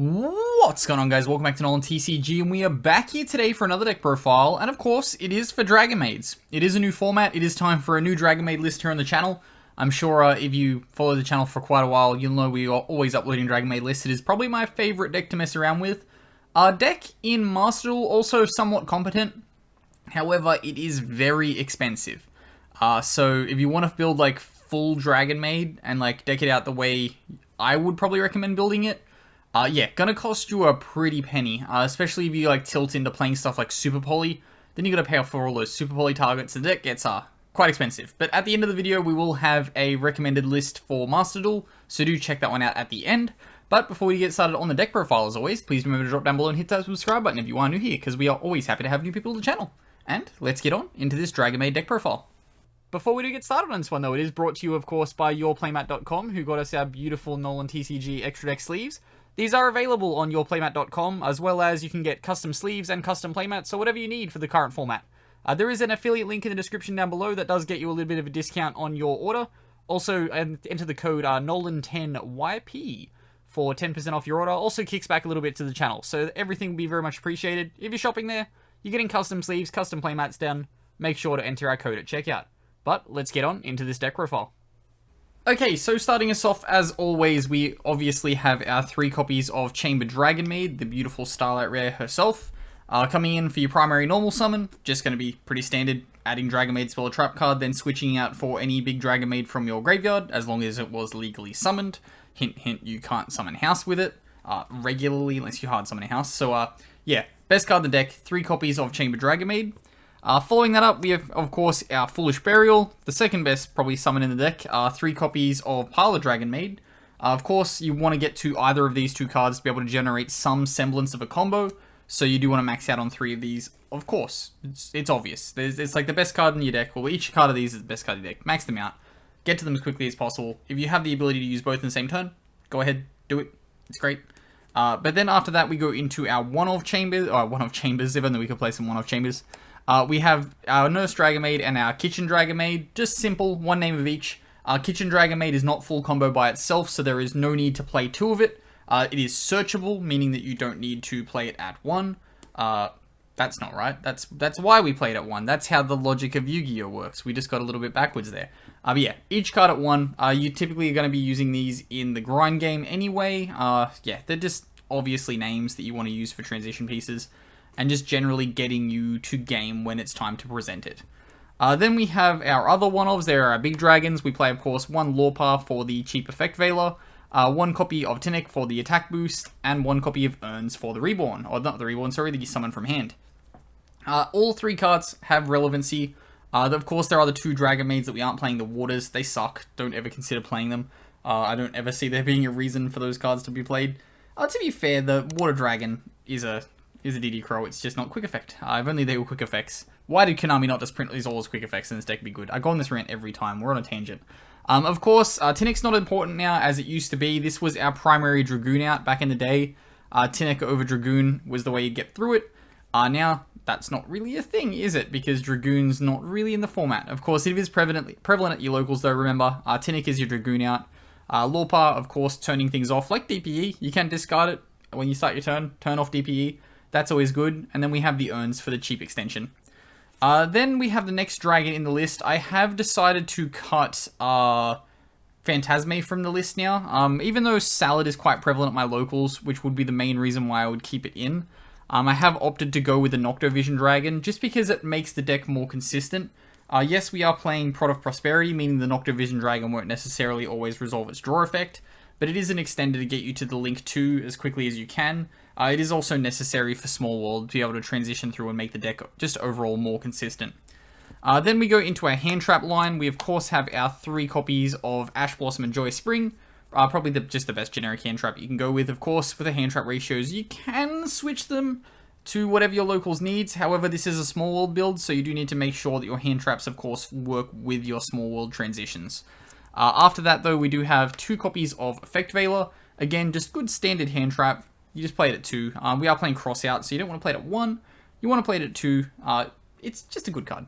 What's going on, guys? Welcome back to NolanTCG, and we are back here today for another deck profile, and of course, it is for Dragonmaids. It is a new format. It is time for a new Dragonmaid list here on the channel. I'm sure if you follow the channel for quite a while, you'll know we are always uploading Dragonmaid lists. It is probably my favorite deck to mess around with. Our deck in Master Duel, also somewhat competent. However, it is very expensive. So if you want to build like full Dragonmaid and like deck it out the way I would probably recommend building it, yeah, gonna cost you a pretty penny, especially if you like tilt into playing stuff like Super Poly. Then you gotta pay for all those Super Poly targets, and the deck gets quite expensive. But at the end of the video, we will have a recommended list for Master Duel, so do check that one out at the end. But before we get started on the deck profile, as always, please remember to drop down below and hit that subscribe button if you are new here, because we are always happy to have new people to the channel. And let's get on into this Dragonmaid deck profile. Before we do get started on this one, though, it is brought to you, of course, by yourplaymat.com, who got us our beautiful NolanTCG extra deck sleeves. These are available on yourplaymat.com, as well as you can get custom sleeves and custom playmats, so whatever you need for the current format. There is an affiliate link in the description down below that does get you a little bit of a discount on your order. Also, enter the code NOLAN10YP for 10% off your order. Also kicks back a little bit to the channel, so everything will be very much appreciated. If you're shopping there, you're getting custom sleeves, custom playmats done. Make sure to enter our code at checkout. But let's get on into this deck profile. Okay, so starting us off, as always, we obviously have our 3 copies of Chamber Dragonmaid, the beautiful Starlight Rare herself. Coming in for your primary normal summon, just going to be pretty standard, adding Dragonmaid spell or trap card, then switching out for any big Dragonmaid from your graveyard, as long as it was legally summoned. Hint, hint, you can't summon house with it regularly, unless you hard summon a house. So, yeah, best card in the deck, 3 copies of Chamber Dragonmaid. Following that up, we have, of course, our Foolish Burial, the second best probably summon in the deck, 3 copies of Parlor Dragonmaid. Of course, you want to get to either of these 2 cards to be able to generate some semblance of a combo, so you do want to max out on 3 of these, of course. It's obvious. It's like the best card in your deck, well, each card of these is the best card in your deck. Max them out. Get to them as quickly as possible. If you have the ability to use both in the same turn, go ahead, do it. It's great. But then after that, we go into our one-of chambers, even though we could play some one-of chambers. We have our Nurse Dragonmaid and our Kitchen Dragonmaid, just simple, one name of each. Kitchen Dragonmaid is not full combo by itself, so there is no need to play 2 of it. It is searchable, meaning that you don't need to play it at 1. That's not right. That's why we played at 1. That's how the logic of Yu-Gi-Oh works. We just got a little bit backwards there. But yeah, each card at 1. You typically are going to be using these in the grind game anyway. Yeah, they're just obviously names that you want to use for transition pieces, and just generally getting you to game when it's time to present it. Then we have our other one-ofs. There are our big dragons. We play, of course, 1 Lorpa for the cheap effect Veiler, 1 copy of Tinnik for the attack boost, and 1 copy of Urns for the Reborn. Or not the Reborn, sorry, the summon from hand. All 3 cards have relevancy. Of course, there are the 2 Dragonmaids that we aren't playing, the Waters. They suck. Don't ever consider playing them. I don't ever see there being a reason for those cards to be played. To be fair, the Water Dragon is a DD Crow. It's just not quick effect. If only they were quick effects. Why did Konami not just print these all as quick effects and this deck be good? I go on this rant every time. We're on a tangent. Of course, Tinnik's not important now as it used to be. This was our primary Dragoon out back in the day. Tinnik over Dragoon was the way you get through it. Now, that's not really a thing, is it? Because Dragoon's not really in the format. Of course, it is prevalent at your locals, though, remember. Tinnik is your Dragoon out. Lorpa, of course, turning things off like DPE. You can discard it when you start your turn. Turn off DPE. That's always good. And then we have the Urns for the cheap extension. Then we have the next dragon in the list. I have decided to cut Phantasme from the list now. Even though Salad is quite prevalent at my locals, which would be the main reason why I would keep it in. I have opted to go with the Noctovision Dragon, just because it makes the deck more consistent. Yes, we are playing Prod of Prosperity, meaning the Noctovision Dragon won't necessarily always resolve its draw effect, but it is an extender to get you to the Link 2 as quickly as you can. It is also necessary for Small World to be able to transition through and make the deck just overall more consistent. Then we go into our Hand Trap line. We, of course, have our 3 copies of Ash Blossom and Joyous Spring. Probably just the best generic hand trap you can go with. Of course, for the hand trap ratios, you can switch them to whatever your locals needs. However, this is a Small World build, so you do need to make sure that your hand traps, of course, work with your Small World transitions. After that, though, we do have 2 copies of Effect Veiler. Again, just good standard hand trap. You just play it at 2. We are playing Cross Out, so you don't want to play it at 1. You want to play it at 2. It's just a good card.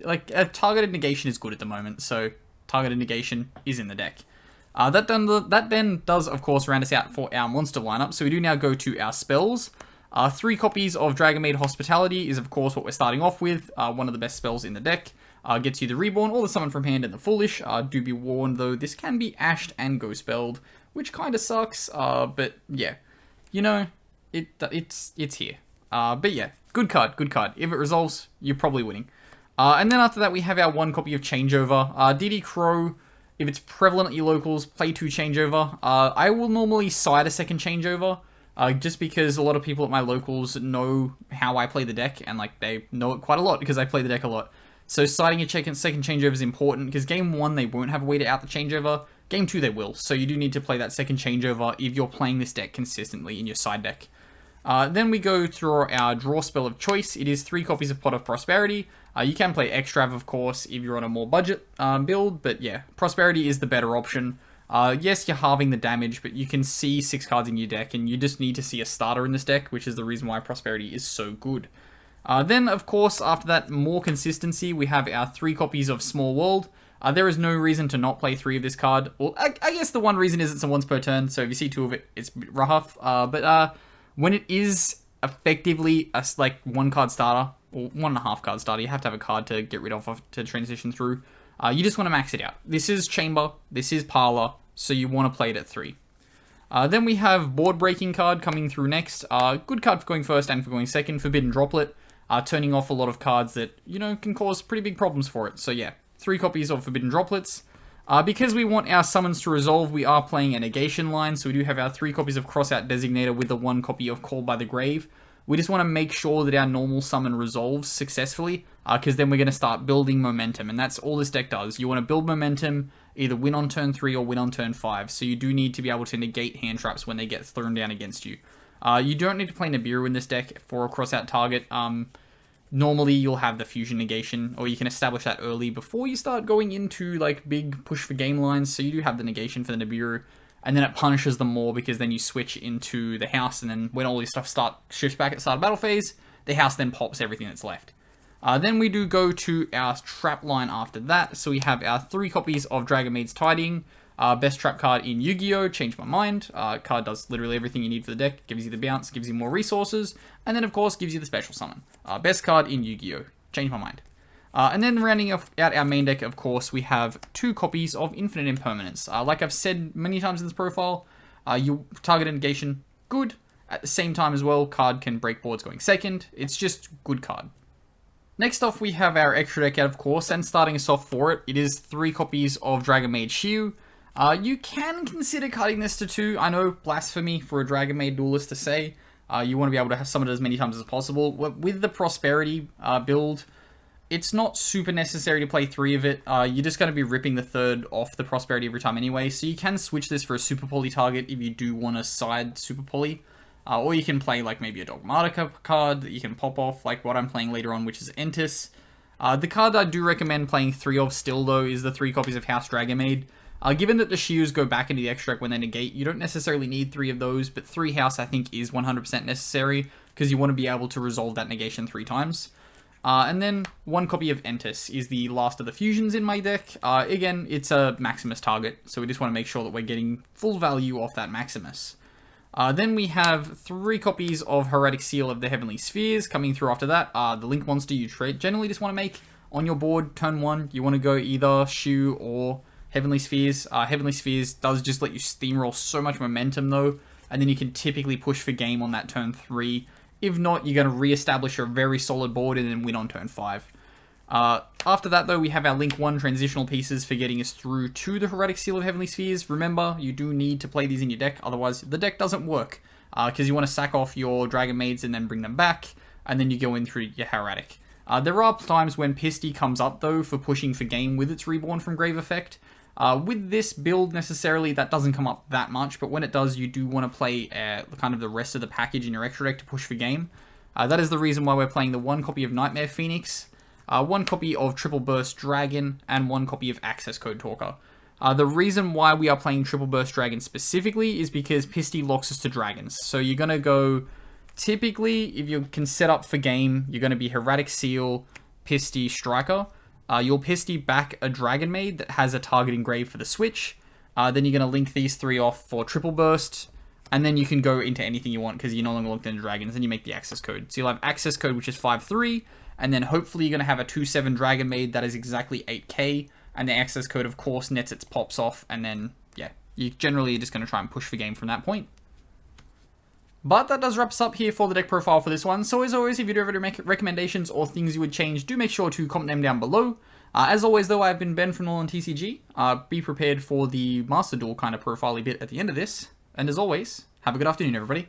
Like, targeted negation is good at the moment, so targeted negation is in the deck. That then does, of course, round us out for our monster lineup. So we do now go to our spells. 3 copies of Dragonmaid Hospitality is, of course, what we're starting off with. One of the best spells in the deck. Gets you the Reborn, or the Summon from Hand, and the Foolish. Do be warned, though, this can be ashed and go spelled, which kind of sucks. But yeah, you know, it's here. But yeah, good card, good card. If it resolves, you're probably winning. And then after that, we have our 1 copy of Changeover. DD Crow, if it's prevalent at your locals, play 2 Changeover. I will normally side a second Changeover, just because a lot of people at my locals know how I play the deck, and like they know it quite a lot because I play the deck a lot. So siding a second Changeover is important, because game 1 they won't have a way to out the Changeover. Game 2 they will, so you do need to play that second Changeover if you're playing this deck consistently in your side deck. Then we go through our draw spell of choice. It is 3 copies of Pot of Prosperity. You can play Extrav, of course, if you're on a more budget build, but yeah, Prosperity is the better option. Yes, you're halving the damage, but you can see 6 cards in your deck, and you just need to see a starter in this deck, which is the reason why Prosperity is so good. Then, of course, after that, more consistency, we have our 3 copies of Small World. There is no reason to not play 3 of this card. Well, I guess the one reason is it's a once per turn, so if you see 2 of it, it's a bit rough. But when it is effectively a like 1 card starter, or 1.5 card starter, you have to have a card to get rid of to transition through. You just want to max it out. This is Chamber, this is Parlor, so you want to play it at 3. Then we have Board Breaking card coming through next. Good card for going first and for going second. Forbidden Droplet, turning off a lot of cards that, you know, can cause pretty big problems for it. So yeah, 3 copies of Forbidden Droplets. Because we want our summons to resolve, we are playing a negation line, so we do have our 3 copies of Crossout Designator with the 1 copy of Called by the Grave. We just want to make sure that our normal summon resolves successfully, because then we're going to start building momentum, and that's all this deck does. You want to build momentum, either win on turn 3 or win on turn 5, so you do need to be able to negate hand traps when they get thrown down against you. You don't need to play Nibiru in this deck for a Crossout target. Normally, you'll have the Fusion Negation, or you can establish that early before you start going into, like, big push for game lines, so you do have the negation for the Nibiru, and then it punishes them more, because then you switch into the house, and then when all your stuff shifts back at the start of battle phase, the house then pops everything that's left. Then we do go to our trap line after that, so we have our 3 copies of Dragonmaid's Tidying. Best trap card in Yu-Gi-Oh! Change My Mind. Card does literally everything you need for the deck. Gives you the bounce, gives you more resources, and then of course gives you the special summon. Best card in Yu-Gi-Oh! Change My Mind. And then rounding out our main deck, of course, we have 2 copies of Infinite Impermanence. Like I've said many times in this profile, you target a negation, good. At the same time as well, card can break boards going second. It's just good card. Next off, we have our extra deck out, of course, and starting us off for it, it is 3 copies of Dragonmaid Shiu. You can consider cutting this to 2. I know, blasphemy for a Dragonmaid duelist to say. You want to be able to summon it as many times as possible. With the Prosperity build, it's not super necessary to play 3 of it. You're just going to be ripping the 3rd off the Prosperity every time anyway, so you can switch this for a Super Poly target if you do want to side Super Poly. Or you can play like maybe a Dogmatica card that you can pop off, like what I'm playing later on, which is Entis. The card I do recommend playing 3 of still, though, is the 3 copies of House Dragonmaid. Given that the Shius go back into the extra deck when they negate, you don't necessarily need 3 of those, but 3 House I think is 100% necessary, because you want to be able to resolve that negation 3 times. And then 1 copy of Entis is the last of the fusions in my deck. Again, it's a Maximus target, so we just want to make sure that we're getting full value off that Maximus. Then we have 3 copies of Heretic Seal of the Heavenly Spheres coming through after that. The Link monster you generally just want to make on your board, turn 1. You want to go either Shu or Heavenly Spheres. Heavenly Spheres does just let you steamroll so much momentum though, and then you can typically push for game on that turn 3. If not, you're going to re-establish a very solid board and then win on turn 5. After that though, we have our Link 1 transitional pieces for getting us through to the Heretic Seal of Heavenly Spheres. Remember, you do need to play these in your deck, otherwise the deck doesn't work. Because you want to sack off your Dragonmaids and then bring them back, and then you go in through your Heretic. There are times when Pisty comes up though for pushing for game with its Reborn from Grave effect. With this build necessarily, that doesn't come up that much, but when it does, you do want to play kind of the rest of the package in your extra deck to push for game. That is the reason why we're playing the 1 copy of Nightmare Phoenix, 1 copy of Triple Burst Dragon, and 1 copy of Access Code Talker. The reason why we are playing Triple Burst Dragon specifically is because Pisty locks us to dragons. So you're going to go, typically, if you can set up for game, you're going to be Heretic Seal, Pisty, Striker. You'll Pisty back a Dragonmaid that has a target engraved for the switch. Then you're going to link these 3 off for triple burst. And then you can go into anything you want because you're no longer locked into dragons. Then you make the access code. So you'll have access code, which is 5-3. And then hopefully you're going to have a 2-7 Dragonmaid that is exactly 8k. And the access code, of course, nets its pops off. And then, yeah, you generally are just going to try and push for game from that point. But that does wrap us up here for the deck profile for this one. So as always, if you do ever make recommendations or things you would change, do make sure to comment them down below. As always, though, I've been Ben from NolanTCG. Be prepared for the Master Duel kind of profile-y bit at the end of this. And as always, have a good afternoon, everybody.